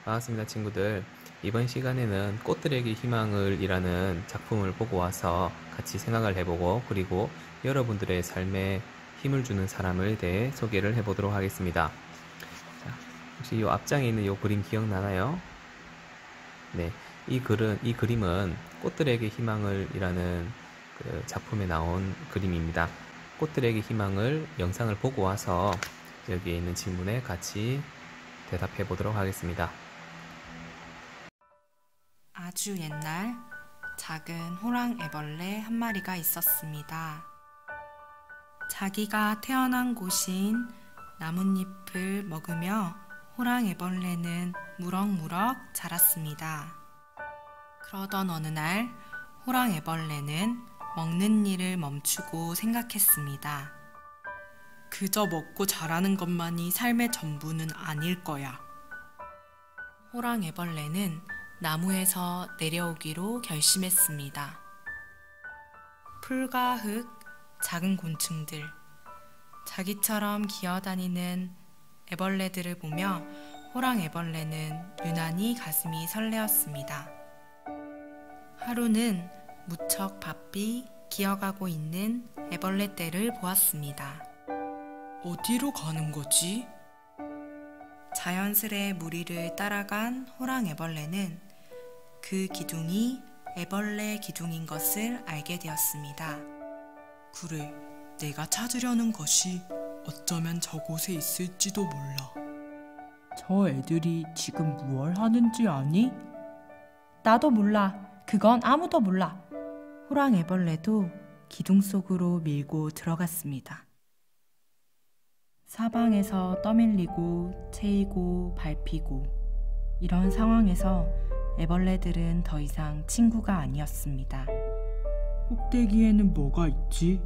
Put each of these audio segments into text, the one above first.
반갑습니다, 친구들. 이번 시간에는 꽃들에게 희망을 이라는 작품을 보고 와서 같이 생각을 해보고, 그리고 여러분들의 삶에 힘을 주는 사람을 대해 소개를 해보도록 하겠습니다. 자, 혹시 이 앞장에 있는 이 그림 기억나나요? 네, 이 그림은 꽃들에게 희망을 이라는 그 작품에 나온 그림입니다. 꽃들에게 희망을 영상을 보고 와서 여기에 있는 질문에 같이 대답해 보도록 하겠습니다. 아주 옛날 작은 호랑 애벌레 한 마리가 있었습니다. 자기가 태어난 곳인 나뭇잎을 먹으며 호랑 애벌레는 무럭무럭 자랐습니다. 그러던 어느 날 호랑 애벌레는 먹는 일을 멈추고 생각했습니다. 그저 먹고 자라는 것만이 삶의 전부는 아닐 거야. 호랑 애벌레는 나무에서 내려오기로 결심했습니다. 풀과 흙, 작은 곤충들, 자기처럼 기어다니는 애벌레들을 보며 호랑 애벌레는 유난히 가슴이 설레었습니다. 하루는 무척 바삐 기어가고 있는 애벌레 떼를 보았습니다. 어디로 가는 거지? 자연스레 무리를 따라간 호랑 애벌레는 그 기둥이 애벌레 기둥인 것을 알게 되었습니다. 그래, 내가 찾으려는 것이 어쩌면 저곳에 있을지도 몰라. 저 애들이 지금 무얼 하는지 아니? 나도 몰라. 그건 아무도 몰라. 호랑 애벌레도 기둥 속으로 밀고 들어갔습니다. 사방에서 떠밀리고 채이고 밟히고 이런 상황에서 애벌레들은 더 이상 친구가 아니었습니다. 꼭대기에는 뭐가 있지?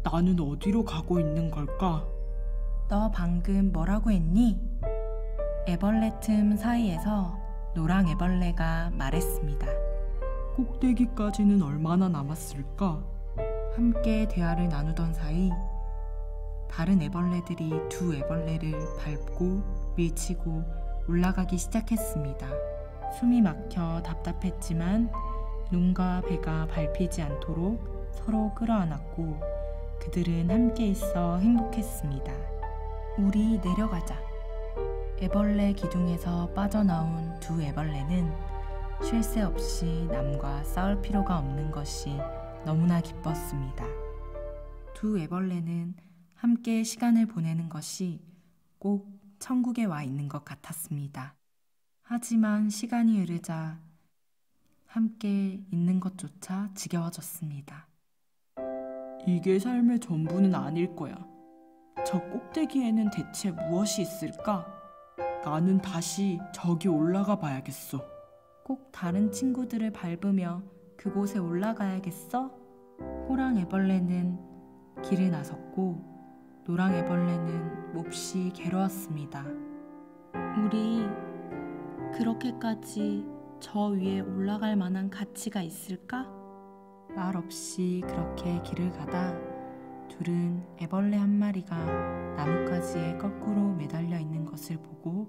나는 어디로 가고 있는 걸까? 너 방금 뭐라고 했니? 애벌레 틈 사이에서 노랑 애벌레가 말했습니다. 꼭대기까지는 얼마나 남았을까? 함께 대화를 나누던 사이 다른 애벌레들이 두 애벌레를 밟고 밀치고 올라가기 시작했습니다. 숨이 막혀 답답했지만 눈과 배가 밟히지 않도록 서로 끌어안았고 그들은 함께 있어 행복했습니다. 우리 내려가자. 애벌레 기둥에서 빠져나온 두 애벌레는 쉴 새 없이 남과 싸울 필요가 없는 것이 너무나 기뻤습니다. 두 애벌레는 함께 시간을 보내는 것이 꼭 천국에 와 있는 것 같았습니다. 하지만 시간이 흐르자 함께 있는 것조차 지겨워졌습니다. 이게 삶의 전부는 아닐 거야. 저 꼭대기에는 대체 무엇이 있을까? 나는 다시 저기 올라가 봐야겠어. 꼭 다른 친구들을 밟으며 그곳에 올라가야겠어? 호랑 애벌레는 길을 나섰고 노랑 애벌레는 몹시 괴로웠습니다. 우리 그렇게까지 저 위에 올라갈 만한 가치가 있을까? 말 없이 그렇게 길을 가다 둘은 애벌레 한 마리가 나뭇가지에 거꾸로 매달려 있는 것을 보고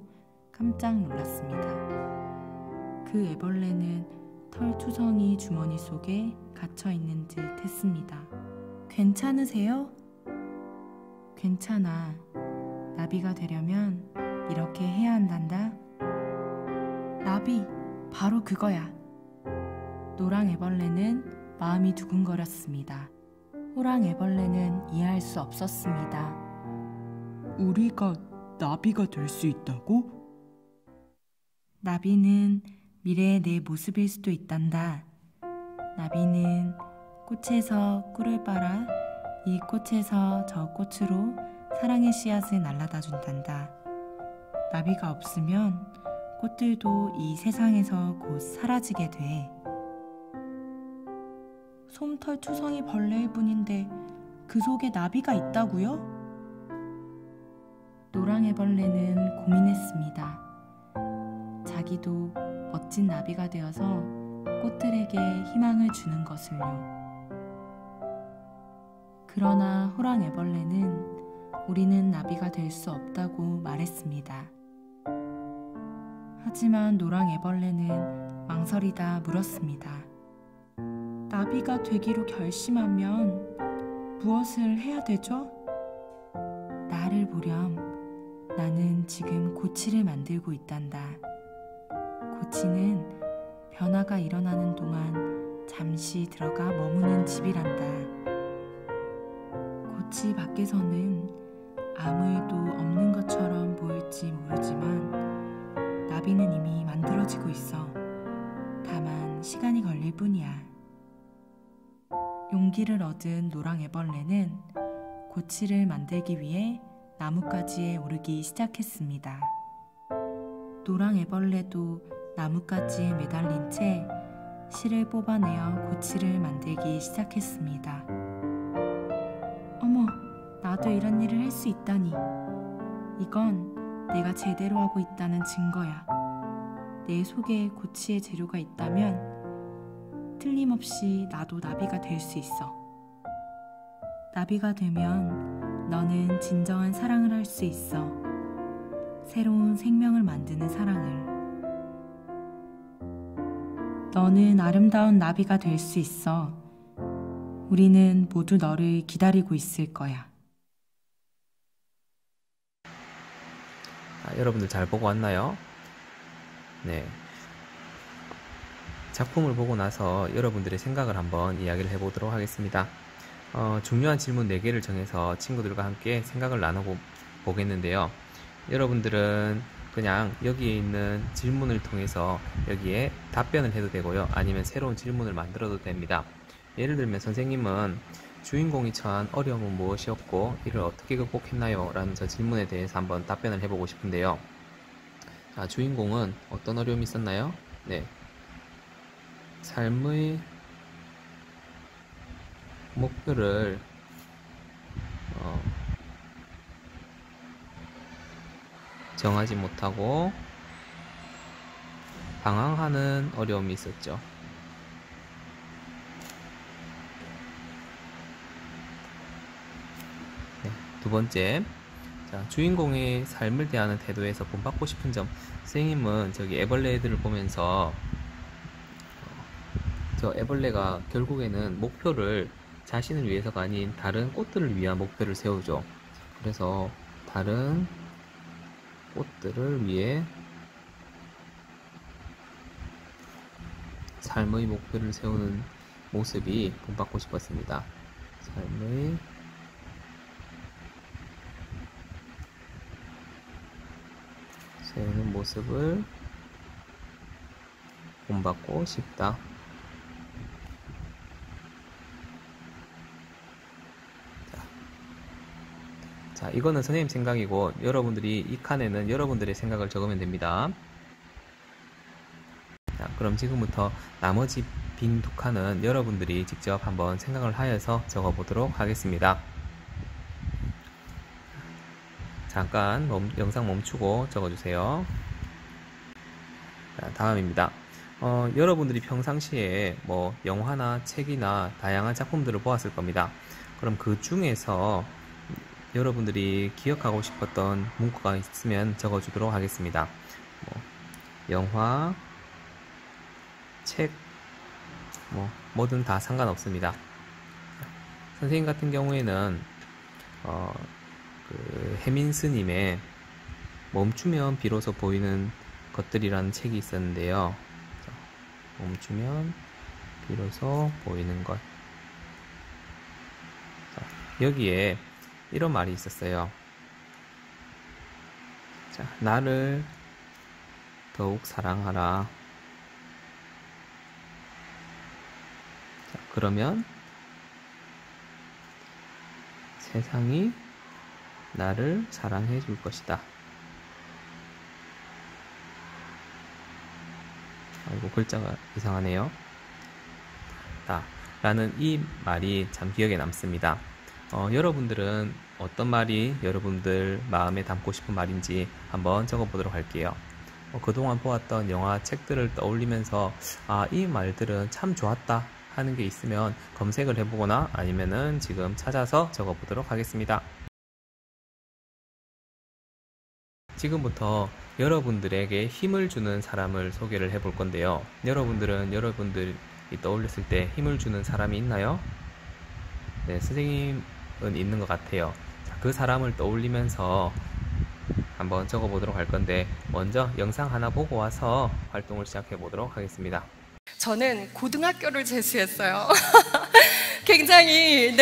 깜짝 놀랐습니다. 그 애벌레는 털투성이 주머니 속에 갇혀 있는 듯 했습니다. 괜찮으세요? 괜찮아. 나비가 되려면 이렇게 해야 한단다. 나비, 바로 그거야. 노랑 애벌레는 마음이 두근거렸습니다. 호랑 애벌레는 이해할 수 없었습니다. 우리가 나비가 될 수 있다고? 나비는 미래의 내 모습일 수도 있단다. 나비는 꽃에서 꿀을 빨아 이 꽃에서 저 꽃으로 사랑의 씨앗을 날라다 준단다. 나비가 없으면 꽃들도 이 세상에서 곧 사라지게 돼. 솜털 투성이 벌레일 뿐인데 그 속에 나비가 있다고요? 노랑애벌레는 고민했습니다. 자기도 멋진 나비가 되어서 꽃들에게 희망을 주는 것을요. 그러나 호랑애벌레는 우리는 나비가 될 수 없다고 말했습니다. 하지만 노랑 애벌레는 망설이다 물었습니다. 나비가 되기로 결심하면 무엇을 해야 되죠? 나를 보렴. 나는 지금 고치를 만들고 있단다. 고치는 변화가 일어나는 동안 잠시 들어가 머무는 집이란다. 고치 밖에서는 아무 일도 없는 것처럼 보일지 모르지만 나비는 이미 만들어지고 있어. 다만 시간이 걸릴 뿐이야. 용기를 얻은 노랑 애벌레는 고치를 만들기 위해 나뭇가지에 오르기 시작했습니다. 노랑 애벌레도 나뭇가지에 매달린 채 실을 뽑아내어 고치를 만들기 시작했습니다. 어머, 나도 이런 일을 할 수 있다니. 이건 내가 제대로 하고 있다는 증거야. 내 속에 고치의 재료가 있다면 틀림없이 나도 나비가 될 수 있어. 나비가 되면 너는 진정한 사랑을 할 수 있어. 새로운 생명을 만드는 사랑을. 너는 아름다운 나비가 될 수 있어. 우리는 모두 너를 기다리고 있을 거야. 여러분들 잘 보고 왔나요? 네. 작품을 보고 나서 여러분들의 생각을 한번 이야기를 해보도록 하겠습니다. 중요한 질문 4개를 정해서 친구들과 함께 생각을 나누고 보겠는데요. 여러분들은 그냥 여기에 있는 질문을 통해서 여기에 답변을 해도 되고요. 아니면 새로운 질문을 만들어도 됩니다. 예를 들면 선생님은 주인공이 처한 어려움은 무엇이었고 이를 어떻게 극복했나요? 라는 저 질문에 대해서 한번 답변을 해보고 싶은데요. 자, 주인공은 어떤 어려움이 있었나요? 네. 삶의 목표를 정하지 못하고 방황하는 어려움이 있었죠. 네, 두 번째, 자, 주인공의 삶을 대하는 태도에서 본받고 싶은 점. 선생님은 저기 애벌레 애들을 보면서 저 애벌레가 결국에는 목표를 자신을 위해서가 아닌 다른 꽃들을 위한 목표를 세우죠. 그래서 다른 꽃들을 위해 삶의 목표를 세우는 모습이 본받고 싶었습니다. 삶의 세우는 모습을 본받고 싶다. 자, 이거는 선생님 생각이고 여러분들이 이 칸에는 여러분들의 생각을 적으면 됩니다. 자, 그럼 지금부터 나머지 빈 두 칸은 여러분들이 직접 한번 생각을 하여서 적어보도록 하겠습니다. 잠깐 영상 멈추고 적어주세요. 자, 다음입니다. 여러분들이 평상시에 뭐 영화나 책이나 다양한 작품들을 보았을 겁니다. 그럼 그 중에서 여러분들이 기억하고 싶었던 문구가 있으면 적어주도록 하겠습니다. 영화, 책, 뭐든 다 상관없습니다. 선생님 같은 경우에는 해민스님의 멈추면 비로소 보이는 것들이라는 책이 있었는데요. 멈추면 비로소 보이는 것. 자, 여기에 이런 말이 있었어요. 자, 나를 더욱 사랑하라. 자, 그러면 세상이 나를 사랑해 줄 것이다. 아이고, 글자가 이상하네요. 라는 이 말이 참 기억에 남습니다. 여러분들은 어떤 말이 여러분들 마음에 담고 싶은 말인지 한번 적어보도록 할게요. 그동안 보았던 영화, 책들을 떠올리면서 이 말들은 참 좋았다 하는 게 있으면 검색을 해보거나 아니면은 지금 찾아서 적어보도록 하겠습니다. 지금부터 여러분들에게 힘을 주는 사람을 소개를 해볼 건데요. 여러분들은 여러분들이 떠올렸을 때 힘을 주는 사람이 있나요? 네, 선생님은 있는 것 같아요. 자, 그 사람을 떠올리면서 한번 적어보도록 할 건데, 먼저 영상 하나 보고 와서 활동을 시작해 보도록 하겠습니다. 저는 고등학교를 재수했어요. 굉장히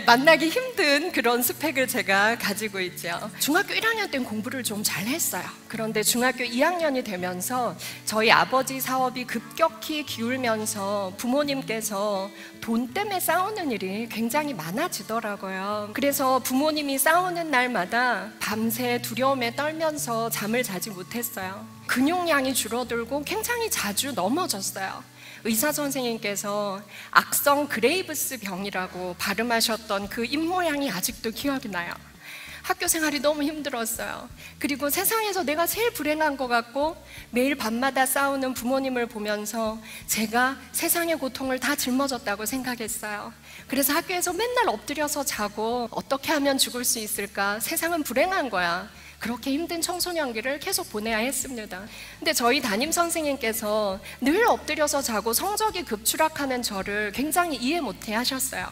만나기 힘든 그런 스펙을 제가 가지고 있죠. 중학교 1학년 때는 공부를 좀 잘했어요. 그런데 중학교 2학년이 되면서 저희 아버지 사업이 급격히 기울면서 부모님께서 돈 때문에 싸우는 일이 굉장히 많아지더라고요. 그래서 부모님이 싸우는 날마다 밤새 두려움에 떨면서 잠을 자지 못했어요. 근육량이 줄어들고 굉장히 자주 넘어졌어요. 의사 선생님께서 악성 그레이브스 병이라고 발음하셨던 그 입모양이 아직도 기억이 나요. 학교 생활이 너무 힘들었어요. 그리고 세상에서 내가 제일 불행한 것 같고 매일 밤마다 싸우는 부모님을 보면서 제가 세상의 고통을 다 짊어졌다고 생각했어요. 그래서 학교에서 맨날 엎드려서 자고 어떻게 하면 죽을 수 있을까? 세상은 불행한 거야. 그렇게 힘든 청소년기를 계속 보내야 했습니다. 근데 저희 담임 선생님께서 늘 엎드려서 자고 성적이 급추락하는 저를 굉장히 이해 못해 하셨어요.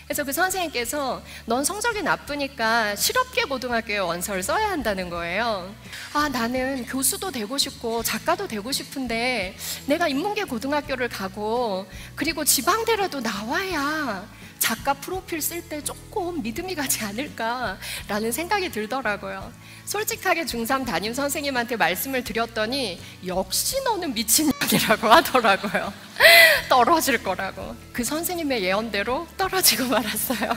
그래서 그 선생님께서 넌 성적이 나쁘니까 실업계 고등학교에 원서를 써야 한다는 거예요. 아, 나는 교수도 되고 싶고 작가도 되고 싶은데 내가 인문계 고등학교를 가고 그리고 지방대라도 나와야 작가 프로필 쓸 때 조금 믿음이 가지 않을까라는 생각이 들더라고요. 솔직하게 중3 담임 선생님한테 말씀을 드렸더니 역시 너는 미친년이라고 하더라고요. 떨어질 거라고. 그 선생님의 예언대로 떨어지고 말았어요.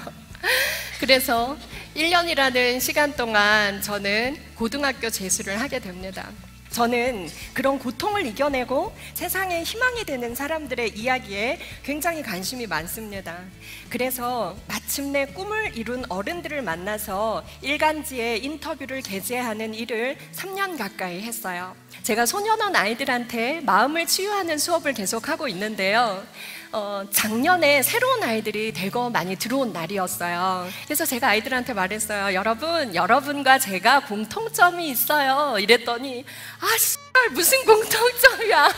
그래서 1년이라는 시간 동안 저는 고등학교 재수를 하게 됩니다. 저는 그런 고통을 이겨내고 세상에 희망이 되는 사람들의 이야기에 굉장히 관심이 많습니다. 그래서 마침내 꿈을 이룬 어른들을 만나서 일간지에 인터뷰를 게재하는 일을 3년 가까이 했어요. 제가 소년원 아이들한테 마음을 치유하는 수업을 계속하고 있는데요. 작년에 새로운 아이들이 대거 많이 들어온 날이었어요. 그래서 제가 아이들한테 말했어요. 여러분과 제가 공통점이 있어요. 이랬더니 씨발 무슨 공통점이야.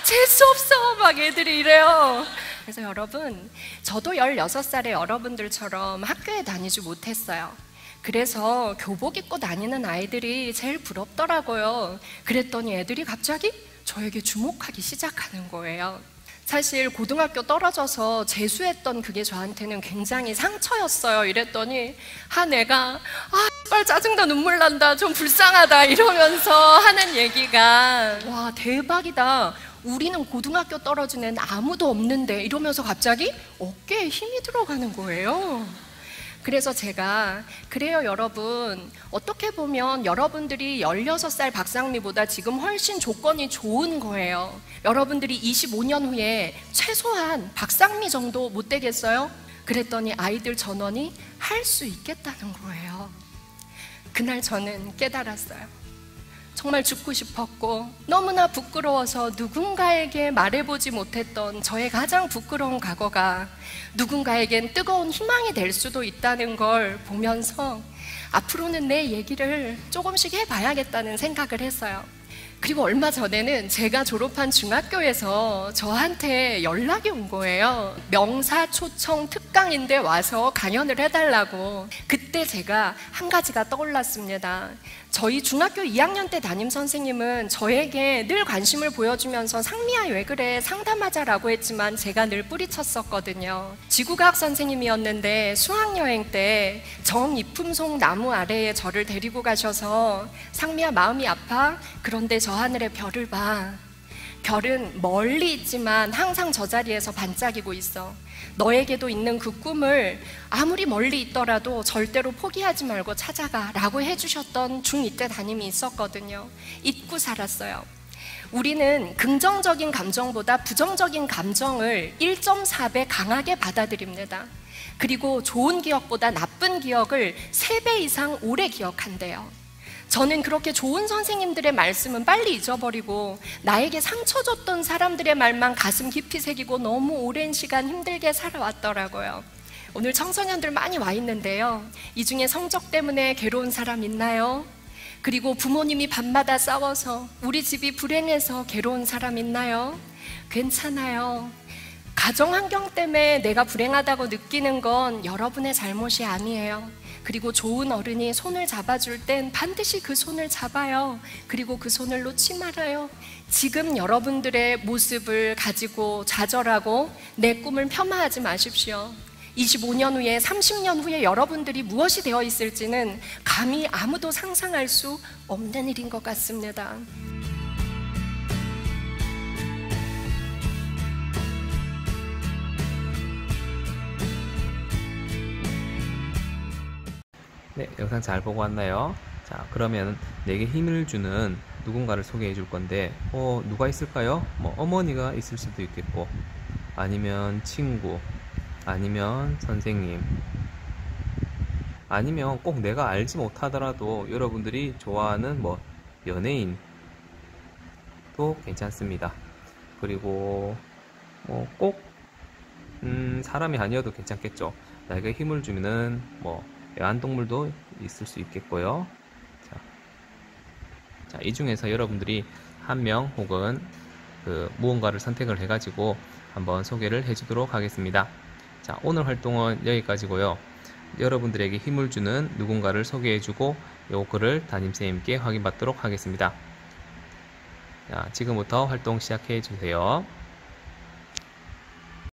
재수없어 막 애들이 이래요. 그래서 여러분, 저도 16살의 여러분들처럼 학교에 다니지 못했어요. 그래서 교복 입고 다니는 아이들이 제일 부럽더라고요. 그랬더니 애들이 갑자기 저에게 주목하기 시작하는 거예요. 사실 고등학교 떨어져서 재수했던 그게 저한테는 굉장히 상처였어요. 이랬더니 한 애가 정말 짜증나 눈물 난다 좀 불쌍하다 이러면서 하는 얘기가 와 대박이다. 우리는 고등학교 떨어진 애는 아무도 없는데 이러면서 갑자기 어깨에 힘이 들어가는 거예요. 그래서 제가 그래요 여러분, 어떻게 보면 여러분들이 16살 박상미보다 지금 훨씬 조건이 좋은 거예요. 여러분들이 25년 후에 최소한 박상미 정도 못 되겠어요? 그랬더니 아이들 전원이 할 수 있겠다는 거예요. 그날 저는 깨달았어요. 정말 죽고 싶었고 너무나 부끄러워서 누군가에게 말해보지 못했던 저의 가장 부끄러운 과거가 누군가에겐 뜨거운 희망이 될 수도 있다는 걸 보면서 앞으로는 내 얘기를 조금씩 해봐야겠다는 생각을 했어요. 그리고 얼마 전에는 제가 졸업한 중학교에서 저한테 연락이 온 거예요. 명사 초청 특강인데 와서 강연을 해달라고. 그때 제가 한 가지가 떠올랐습니다. 저희 중학교 2학년 때 담임 선생님은 저에게 늘 관심을 보여주면서 상미야 왜 그래 상담하자라고 했지만 제가 늘 뿌리쳤었거든요. 지구과학 선생님이었는데 수학여행 때 정이품송 나무 아래에 저를 데리고 가셔서 상미야 마음이 아파? 그런데 저 하늘의 별을 봐. 별은 멀리 있지만 항상 저 자리에서 반짝이고 있어. 너에게도 있는 그 꿈을 아무리 멀리 있더라도 절대로 포기하지 말고 찾아가 라고 해주셨던 중2 때 담임이 있었거든요. 잊고 살았어요. 우리는 긍정적인 감정보다 부정적인 감정을 1.4배 강하게 받아들입니다. 그리고 좋은 기억보다 나쁜 기억을 3배 이상 오래 기억한대요. 저는 그렇게 좋은 선생님들의 말씀은 빨리 잊어버리고 나에게 상처 줬던 사람들의 말만 가슴 깊이 새기고 너무 오랜 시간 힘들게 살아왔더라고요. 오늘 청소년들 많이 와 있는데요. 이 중에 성적 때문에 괴로운 사람 있나요? 그리고 부모님이 밤마다 싸워서 우리 집이 불행해서 괴로운 사람 있나요? 괜찮아요. 가정 환경 때문에 내가 불행하다고 느끼는 건 여러분의 잘못이 아니에요. 그리고 좋은 어른이 손을 잡아줄 땐 반드시 그 손을 잡아요. 그리고 그 손을 놓지 말아요. 지금 여러분들의 모습을 가지고 좌절하고 내 꿈을 폄하하지 마십시오. 25년 후에 30년 후에 여러분들이 무엇이 되어 있을지는 감히 아무도 상상할 수 없는 일인 것 같습니다. 네, 영상 잘 보고 왔나요? 자, 그러면 내게 힘을 주는 누군가를 소개해 줄 건데, 누가 있을까요? 어머니가 있을 수도 있겠고, 아니면 친구, 아니면 선생님, 아니면 꼭 내가 알지 못하더라도 여러분들이 좋아하는 연예인도 괜찮습니다. 그리고 꼭 사람이 아니어도 괜찮겠죠. 나에게 힘을 주는 애완동물도 있을 수 있겠고요. 자, 이 중에서 여러분들이 한 명 혹은 무언가를 선택을 해가지고 한번 소개를 해주도록 하겠습니다. 자, 오늘 활동은 여기까지고요. 여러분들에게 힘을 주는 누군가를 소개해주고 요 글을 담임선생님께 확인받도록 하겠습니다. 자, 지금부터 활동 시작해 주세요.